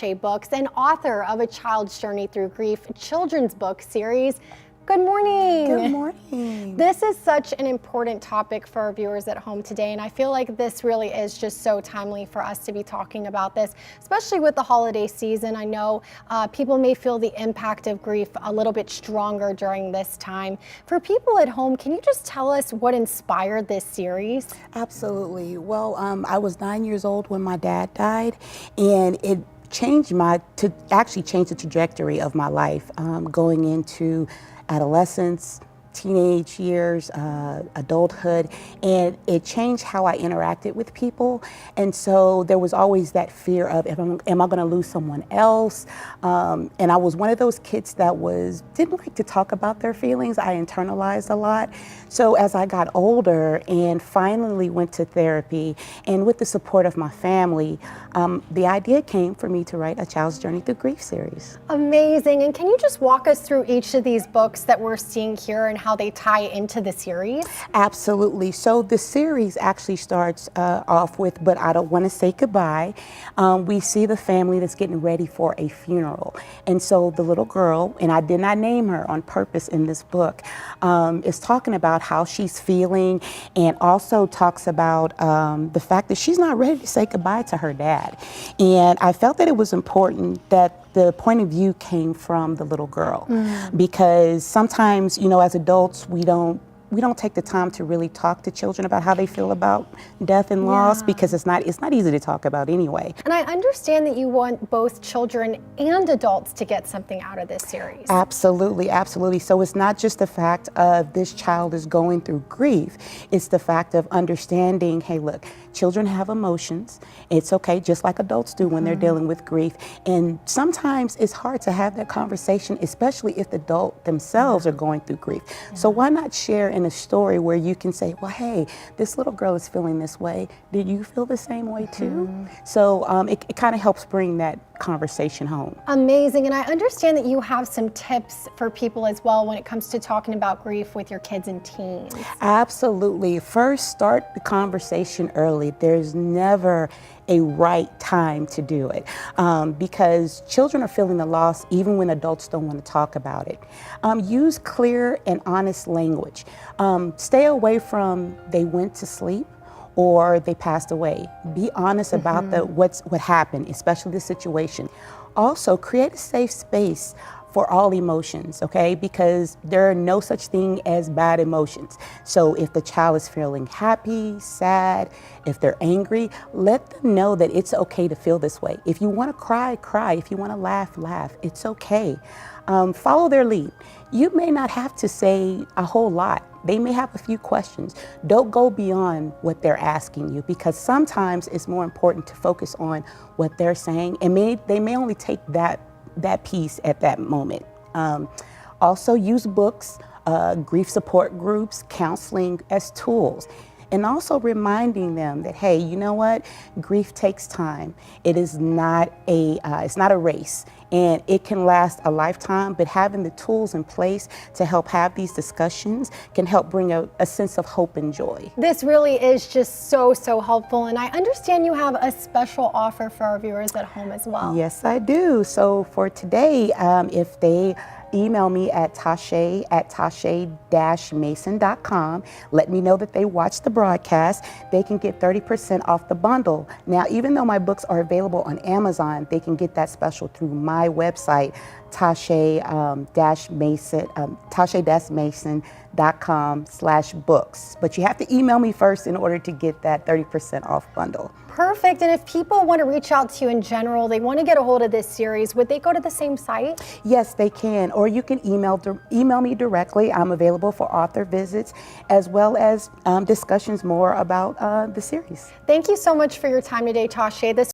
Books and author of A Child's Journey Through Grief children's book series. Good morning. Good morning. This is such an important topic for our viewers at home today, and I feel like this really is just so timely for us to be talking about this, especially with the holiday season. I know people may feel the impact of grief a little bit stronger during this time. For people at home, can you just tell us what inspired this series? Absolutely. Well, I was 9 years old when my dad died, and it actually changed the trajectory of my life, going into adolescence, teenage years, adulthood, and it changed how I interacted with people. And so there was always that fear of, am I going to lose someone else? And I was one of those kids that didn't like to talk about their feelings. I internalized a lot. So as I got older and finally went to therapy, and with the support of my family, the idea came for me to write A Child's Journey Through Grief series. Amazing. And can you just walk us through each of these books that we're seeing here and how they tie into the series? Absolutely. So the series actually starts off with But I Don't Want to Say Goodbye. We see the family that's getting ready for a funeral. And so the little girl, and I did not name her on purpose in this book, is talking about how she's feeling, and also talks about the fact that she's not ready to say goodbye to her dad. And I felt that it was important that the point of view came from the little girl, because sometimes, as adults, we don't take the time to really talk to children about how they feel about death and loss, because it's not easy to talk about anyway. And I understand that you want both children and adults to get something out of this series. Absolutely, absolutely. So it's not just the fact of this child is going through grief, it's the fact of understanding, hey, look, children have emotions. It's okay, just like adults do when they're dealing with grief. And sometimes it's hard to have that conversation, especially if the adult themselves are going through grief. So why not share in a story where you can say, well, hey, this little girl is feeling this way. Did you feel the same way too? So it kind of helps bring that conversation home. Amazing. And I understand that you have some tips for people as well when it comes to talking about grief with your kids and teens. Absolutely. First, start the conversation early. There's never a right time to do it, because children are feeling the loss even when adults don't want to talk about it. Use clear and honest language. Stay away from they went to sleep or they passed away. Be honest about what happened, especially the situation. Also, create a safe space for all emotions, okay? Because there are no such thing as bad emotions. So if the child is feeling happy, sad, if they're angry, let them know that it's okay to feel this way. If you want to cry, cry. If you want to laugh, laugh. It's okay. Follow their lead. You may not have to say a whole lot. They may have a few questions. Don't go beyond what they're asking you, because sometimes it's more important to focus on what they're saying, and they may only take that piece at that moment. Also use books, grief support groups, counseling as tools. And also reminding them that, hey, you know what? Grief takes time. It is not it's not a race, and it can last a lifetime, but having the tools in place to help have these discussions can help bring a sense of hope and joy. This really is just so helpful, and I understand you have a special offer for our viewers at home as well. Yes, I do. So for today, if they email me at tashay@mason.com. Let me know that they watched the broadcast. They can get 30% off the bundle. Now, even though my books are available on Amazon, they can get that special through my website, tashay-mason.com/books. But you have to email me first in order to get that 30% off bundle. Perfect. And if people want to reach out to you in general, they want to get a hold of this series, would they go to the same site? Yes, they can. Or you can email me directly. I'm available for author visits, as well as discussions more about the series. Thank you so much for your time today, Tashay. This